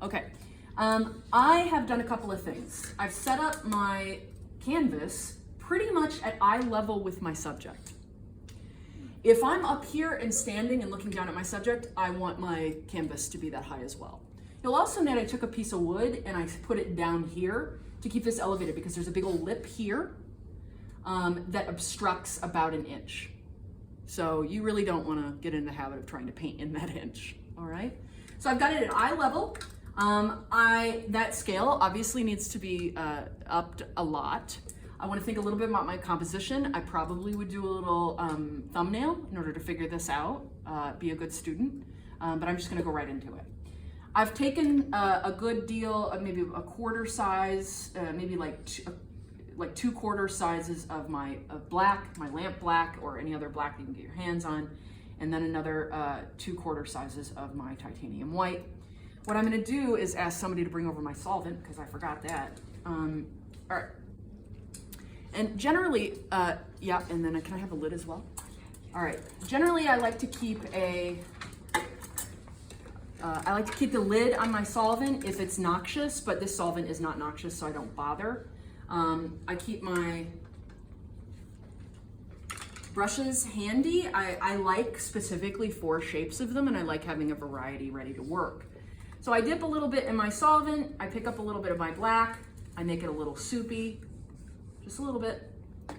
Okay, I have done a couple of things. I've set up my canvas pretty much at eye level with my subject. If I'm up here and standing and looking down at my subject, I want my canvas to be that high as well. You'll also note I took a piece of wood and I put it down here to keep this elevated because there's a big old lip here that obstructs about an inch. So you really don't want to get in the habit of trying to paint in that inch, all right? So I've got it at eye level. That scale obviously needs to be upped a lot. I want to think a little bit about my composition. I probably would do a little thumbnail in order to figure this out, be a good student, but I'm just going to go right into it. I've taken a good deal of maybe a quarter size, maybe like 2/4 sizes of my black, my lamp black, or any other black you can get your hands on, and then another 2/4 sizes of my titanium white. What I'm going to do is ask somebody to bring over my solvent because I forgot that. All right. And generally, yeah, and then can I have a lid as well? All right. Generally, I like to keep the lid on my solvent if it's noxious, but this solvent is not noxious, so I don't bother. I keep my brushes handy. I like specifically 4 shapes of them, and I like having a variety ready to work. So I dip a little bit in my solvent, I pick up a little bit of my black, I make it a little soupy, just a little bit. Does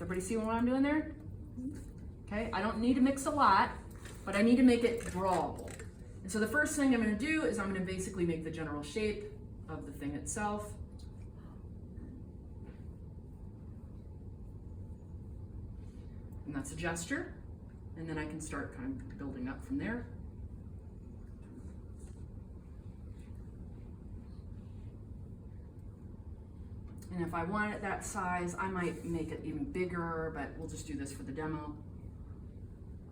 everybody see what I'm doing there? Okay, I don't need to mix a lot, but I need to make it drawable. And so the first thing I'm going to do is I'm going to basically make the general shape of the thing itself. And that's a gesture. And then I can start kind of building up from there. And if I want it that size, I might make it even bigger, but we'll just do this for the demo.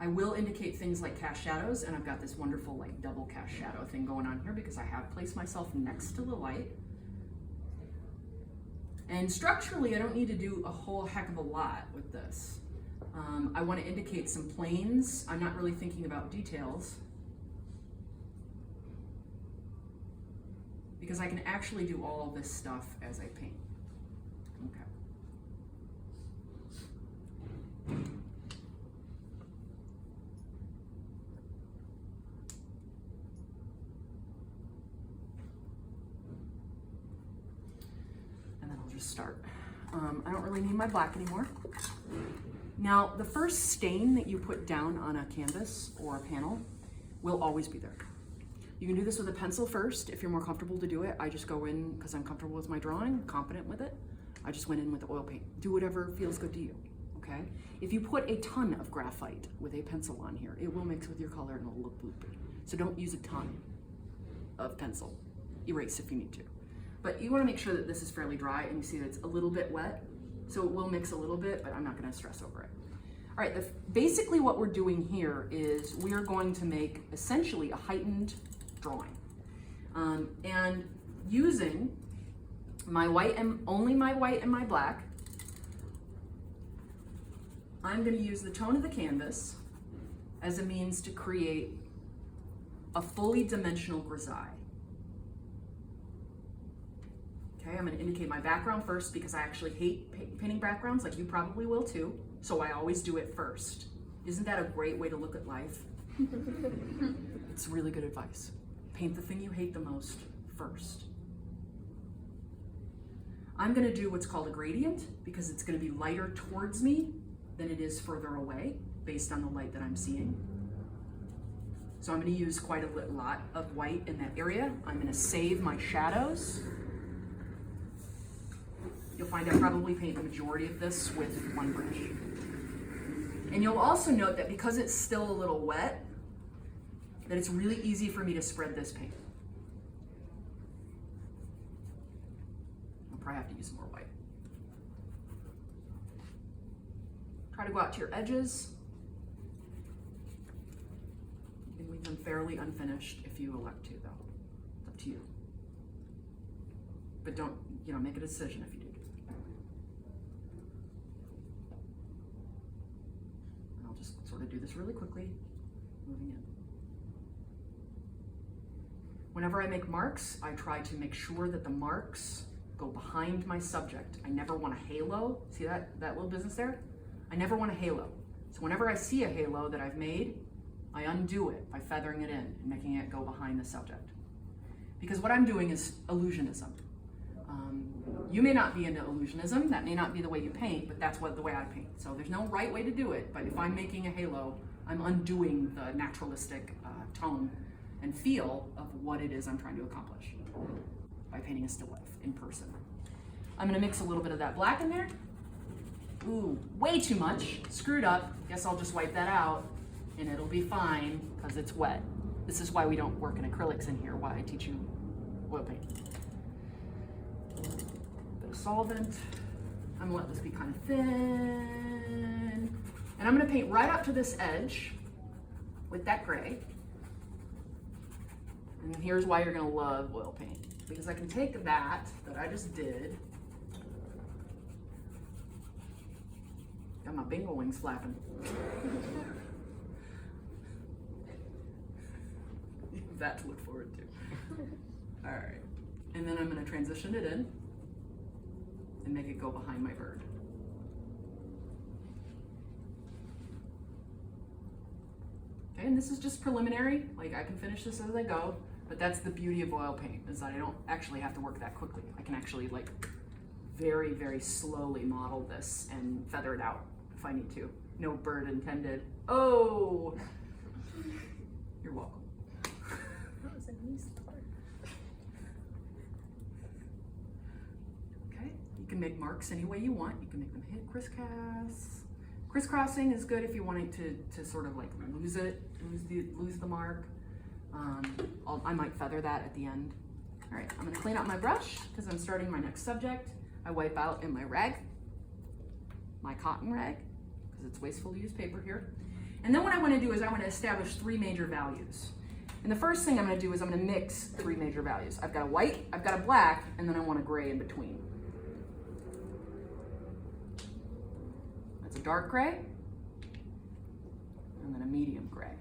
I will indicate things like cast shadows, and I've got this wonderful like double cast shadow thing going on here because I have placed myself next to the light. And structurally, I don't need to do a whole heck of a lot with this. I want to indicate some planes. I'm not really thinking about details because I can actually do all of this stuff as I paint. Okay. And then I'll just start. I don't really need my black anymore. Now, the first stain that you put down on a canvas or a panel will always be there. You can do this with a pencil first if you're more comfortable to do it. I just go in because I'm comfortable with my drawing, confident with it. I just went in with oil paint. Do whatever feels good to you, okay? If you put a ton of graphite with a pencil on here, it will mix with your color and it'll look bloopy. So don't use a ton of pencil. Erase if you need to. But you want to make sure that this is fairly dry and you see that it's a little bit wet. So it will mix a little bit, but I'm not going to stress over it. All right, basically what we're doing here is we are going to make essentially a heightened drawing. And using my white and only my white and my black, I'm going to use the tone of the canvas as a means to create a fully dimensional grisaille. Okay, I'm going to indicate my background first because I actually hate painting backgrounds, like you probably will too, so I always do it first. Isn't that a great way to look at life? It's really good advice. Paint the thing you hate the most first. I'm going to do what's called a gradient because it's going to be lighter towards me than it is further away based on the light that I'm seeing. So I'm going to use quite a lot of white in that area. I'm going to save my shadows. You'll find I probably paint the majority of this with one brush. And you'll also note that because it's still a little wet, that it's really easy for me to spread this paint. I'll probably have to use some more white. Try to go out to your edges. You can leave them fairly unfinished if you elect to, though. It's up to you. But don't, make a decision if you do. And I'll just sort of do this really quickly, moving in. Whenever I make marks, I try to make sure that the marks go behind my subject. I never want a halo. See that little business there? I never want a halo. So whenever I see a halo that I've made, I undo it by feathering it in and making it go behind the subject. Because what I'm doing is illusionism. You may not be into illusionism, that may not be the way you paint, but that's the way I paint. So there's no right way to do it, but if I'm making a halo, I'm undoing the naturalistic tone and feel of what it is I'm trying to accomplish by painting a still life in person. I'm gonna mix a little bit of that black in there. Ooh, way too much, screwed up. Guess I'll just wipe that out and it'll be fine because it's wet. This is why we don't work in acrylics in here, why I teach you oil paint. Bit of solvent. I'm gonna let this be kind of thin. And I'm gonna paint right up to this edge with that gray. And here's why you're gonna love oil paint. Because I can take that I just did. Got my bingo wings flapping. That to look forward to. All right. And then I'm gonna transition it in and make it go behind my bird. Okay, and this is just preliminary. Like I can finish this as I go, but that's the beauty of oil paint, is that I don't actually have to work that quickly. I can actually like very, very slowly model this and feather it out if I need to. No bird intended. Oh, you're welcome. That was a nice part. Okay, you can make marks any way you want. You can make them hit crisscross. Crisscrossing is good if you want to sort of like lose the mark. I might feather that at the end. All right, I'm gonna clean out my brush because I'm starting my next subject. I wipe out in my rag, my cotton rag, because it's wasteful to use paper here. And then what I wanna do is I wanna establish 3 major values. And the first thing I'm gonna do is I'm gonna mix 3 major values. I've got a white, I've got a black, and then I want a gray in between. That's a dark gray, and then a medium gray.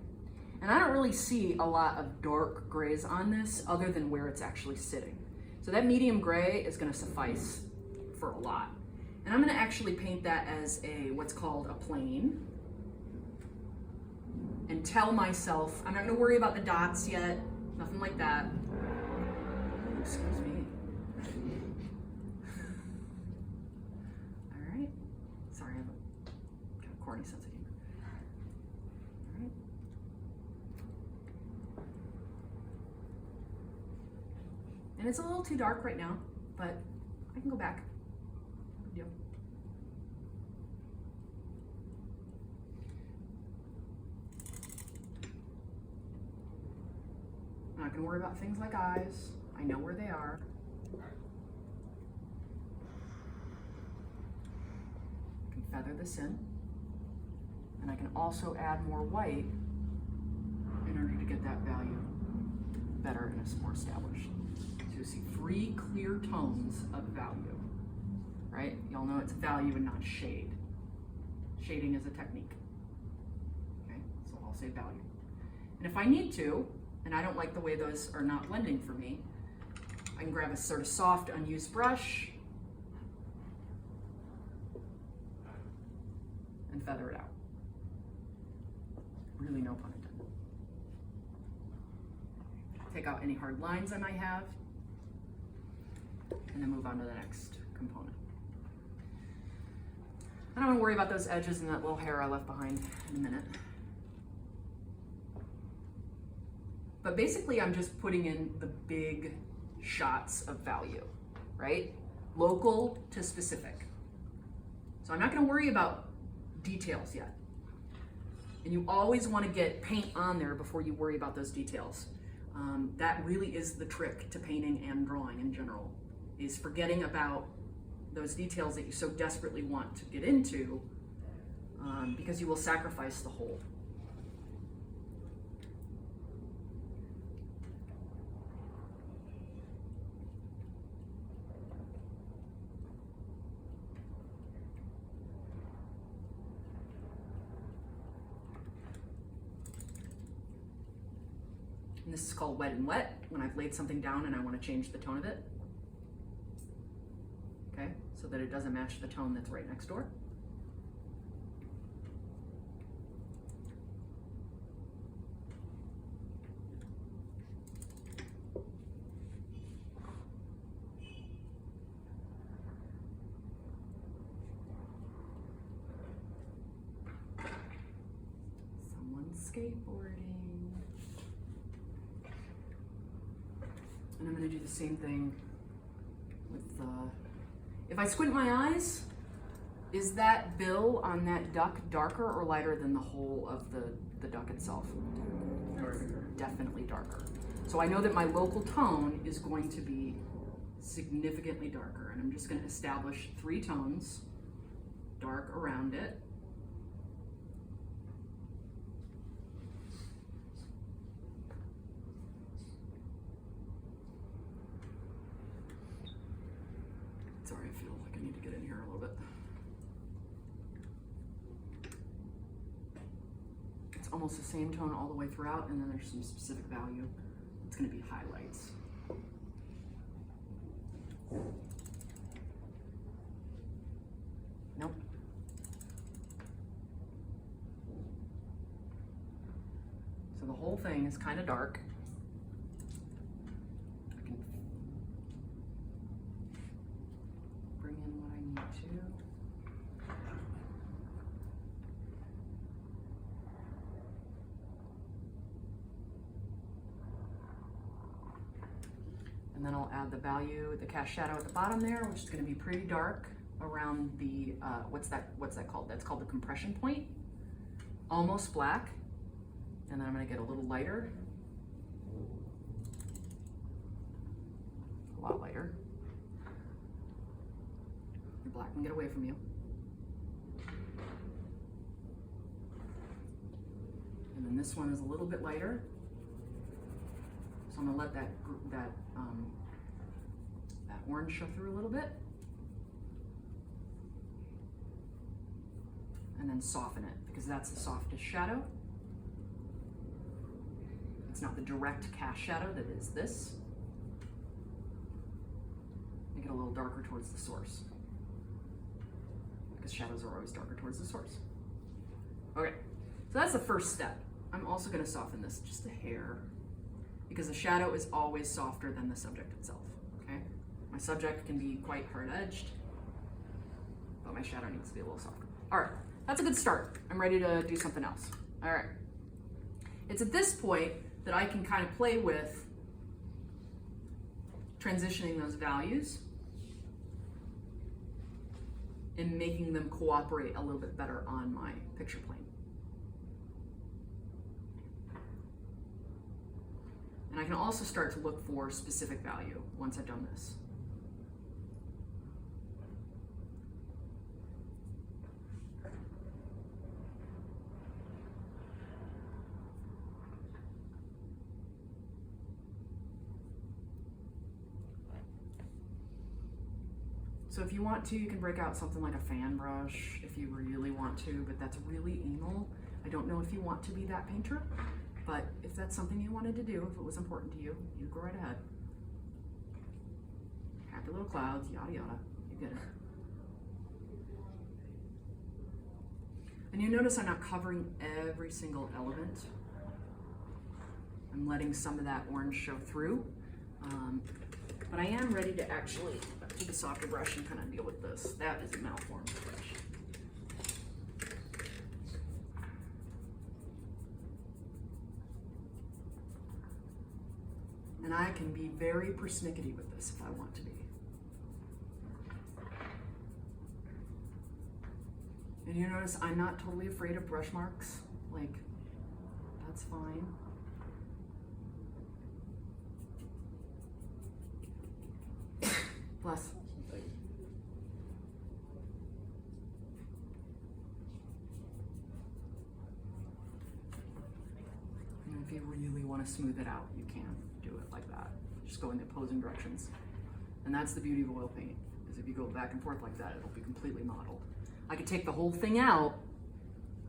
And I don't really see a lot of dark grays on this other than where it's actually sitting. So that medium gray is gonna suffice for a lot. And I'm gonna actually paint that as what's called a plane. And tell myself, I'm not gonna worry about the dots yet, nothing like that. Excuse me. All right, sorry, I have a kind of corny sense of humor. All right. And it's a little too dark right now, but I can go back. No big deal. I'm not gonna worry about things like eyes. I know where they are. I can feather this in. And I can also add more white in order to get that value better and it's more established. So you see 3 clear tones of value, right? Y'all know it's value and not shade. Shading is a technique, okay? So I'll say value. And if I need to, and I don't like the way those are not blending for me, I can grab a sort of soft, unused brush and feather it out. Really no pun intended. Take out any hard lines I might have, and then move on to the next component. I don't want to worry about those edges and that little hair I left behind in a minute. But basically I'm just putting in the big shots of value, right? Local to specific. So I'm not gonna worry about details yet. And you always wanna get paint on there before you worry about those details. That really is the trick to painting and drawing in general, is forgetting about those details that you so desperately want to get into, because you will sacrifice the whole. And this is called wet and wet. when I've laid something down and I want to change the tone of it. Okay, so that it doesn't match the tone that's right next door. Skateboarding. And I'm going to do the same thing with if I squint my eyes, is that bill on that duck darker or lighter than the whole of the duck itself? Darker. Definitely darker. So I know that my local tone is going to be significantly darker, and I'm just going to establish 3 tones, dark around it. Sorry, I feel like I need to get in here a little bit. It's almost the same tone all the way throughout, and then there's some specific value. It's going to be highlights. Nope. So the whole thing is kind of dark. And then I'll add the value, the cast shadow at the bottom there, which is going to be pretty dark around the, what's that called? That's called the compression point. Almost black. And then I'm going to get a little lighter. A lot lighter. Your black can get away from you. And then this one is a little bit lighter. So I'm going to let that orange show through a little bit. And then soften it, because that's the softest shadow. It's not the direct cast shadow that is this. Make it a little darker towards the source, because shadows are always darker towards the source. Okay, so that's the first step. I'm also going to soften this just a hair, because the shadow is always softer than the subject itself, okay? My subject can be quite hard-edged, but my shadow needs to be a little softer. All right, that's a good start. I'm ready to do something else. All right. It's at this point that I can kind of play with transitioning those values and making them cooperate a little bit better on my picture plane. And I can also start to look for specific value once I've done this. So if you want to, you can break out something like a fan brush if you really want to, but that's really anal. I don't know if you want to be that painter. But if that's something you wanted to do, if it was important to you, you go right ahead. Happy little clouds, yada yada, you get it. And you notice I'm not covering every single element. I'm letting some of that orange show through. But I am ready to actually take a softer brush and kind of deal with this. That is a malformed brush. And I can be very persnickety with this if I want to be. And you notice I'm not totally afraid of brush marks. Like, that's fine. Bless. And if you really want to smooth it out, you can do it like that. Just go in the opposing directions. And that's the beauty of oil paint, is if you go back and forth like that, it'll be completely modeled. I could take the whole thing out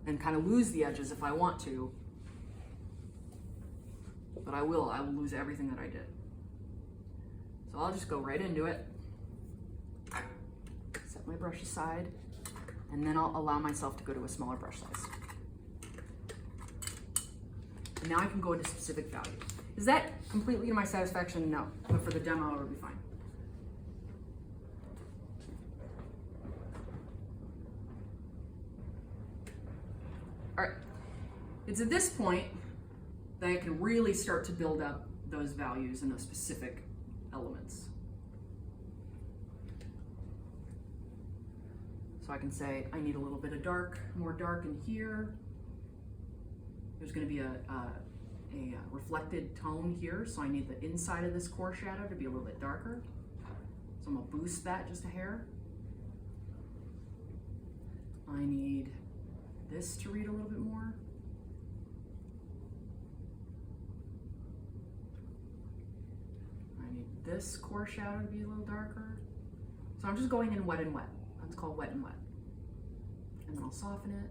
and kind of lose the edges if I want to, but I will lose everything that I did. So I'll just go right into it, set my brush aside, and then I'll allow myself to go to a smaller brush size. And now I can go into specific value. Is that completely to my satisfaction? No, but for the demo, it'll be fine. All right, it's at this point that I can really start to build up those values and those specific elements. So I can say, I need a little bit of more dark in here. There's gonna be a reflected tone here, so I need the inside of this core shadow to be a little bit darker. So I'm gonna boost that just a hair. I need this to read a little bit more. I need this core shadow to be a little darker. So I'm just going in wet and wet. That's called wet and wet. And then I'll soften it.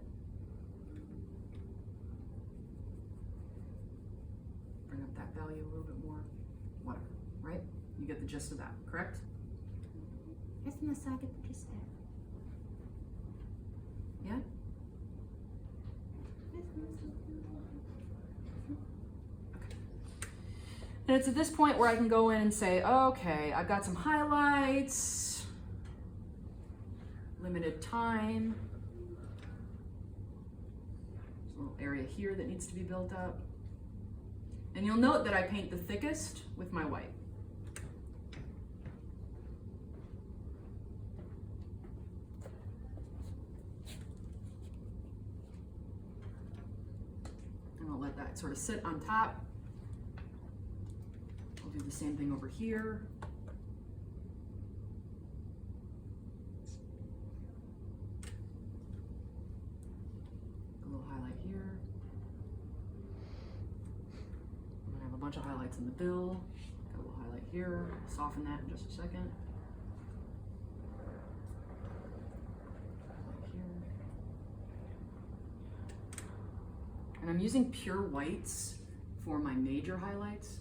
Bring up that value a little bit more. Whatever, right? You get the gist of that, correct? Yes, miss, I get the gist there. Yeah? And it's at this point where I can go in and say, okay, I've got some highlights, limited time. There's a little area here that needs to be built up. And you'll note that I paint the thickest with my white. And I'll let that sort of sit on top. I'll do the same thing over here. A little highlight here. I'm gonna have a bunch of highlights in the bill. Got a little highlight here. Soften that in just a second. Highlight here. And I'm using pure whites for my major highlights.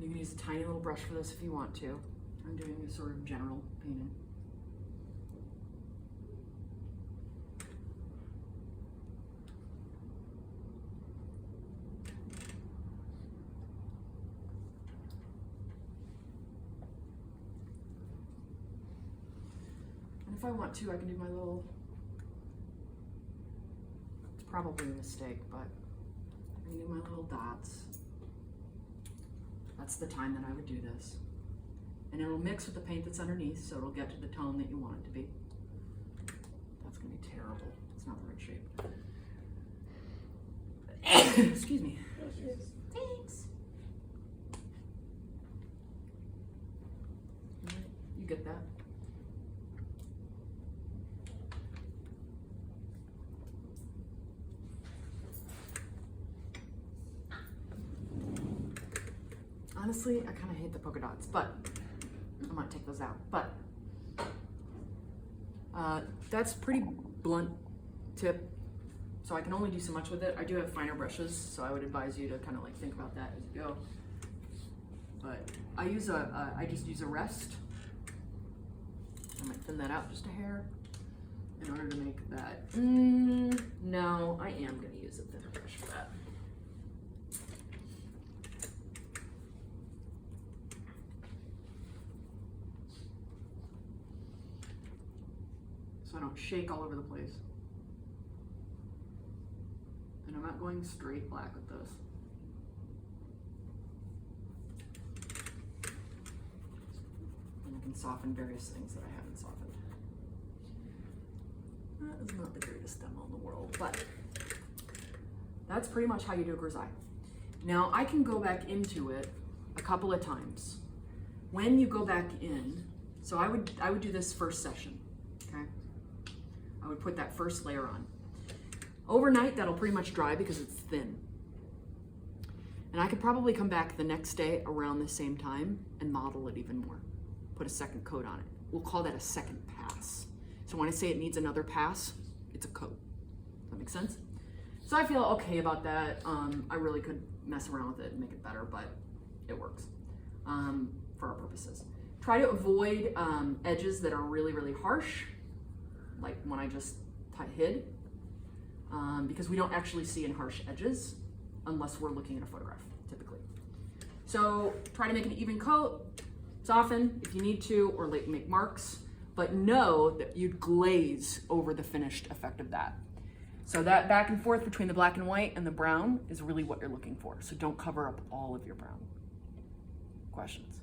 You can use a tiny little brush for this if you want to. I'm doing a sort of general painting. And if I want to, I can do my little, it's probably a mistake, but I can do my little dots. That's the time that I would do this. And it'll mix with the paint that's underneath, so it'll get to the tone that you want it to be. That's gonna be terrible. It's not the right shape. Excuse me. Thanks. You get that? Honestly, I kind of hate the polka dots, but I'm gonna take those out. But that's pretty blunt tip, so I can only do so much with it. I do have finer brushes, so I would advise you to kind of like think about that as you go. But I use I just use a rest. I might thin that out just a hair in order to make that. No, I am gonna use a thinner brush for that. So I don't shake all over the place. And I'm not going straight black with this. And I can soften various things that I haven't softened. That is not the greatest demo in the world, but that's pretty much how you do a grisaille. Now I can go back into it a couple of times. When you go back in, so I would do this first session, okay? I would put that first layer on. Overnight, that'll pretty much dry because it's thin. And I could probably come back the next day around the same time and model it even more. Put a second coat on it. We'll call that a second pass. So when I say it needs another pass, it's a coat. Does that make sense? So I feel okay about that. I really could mess around with it and make it better, but it works for our purposes. Try to avoid edges that are really, really harsh, like when I just hid, because we don't actually see in harsh edges unless we're looking at a photograph, typically. So try to make an even coat, soften if you need to, or make marks, but know that you'd glaze over the finished effect of that. So that back and forth between the black and white and the brown is really what you're looking for. So don't cover up all of your brown. Questions?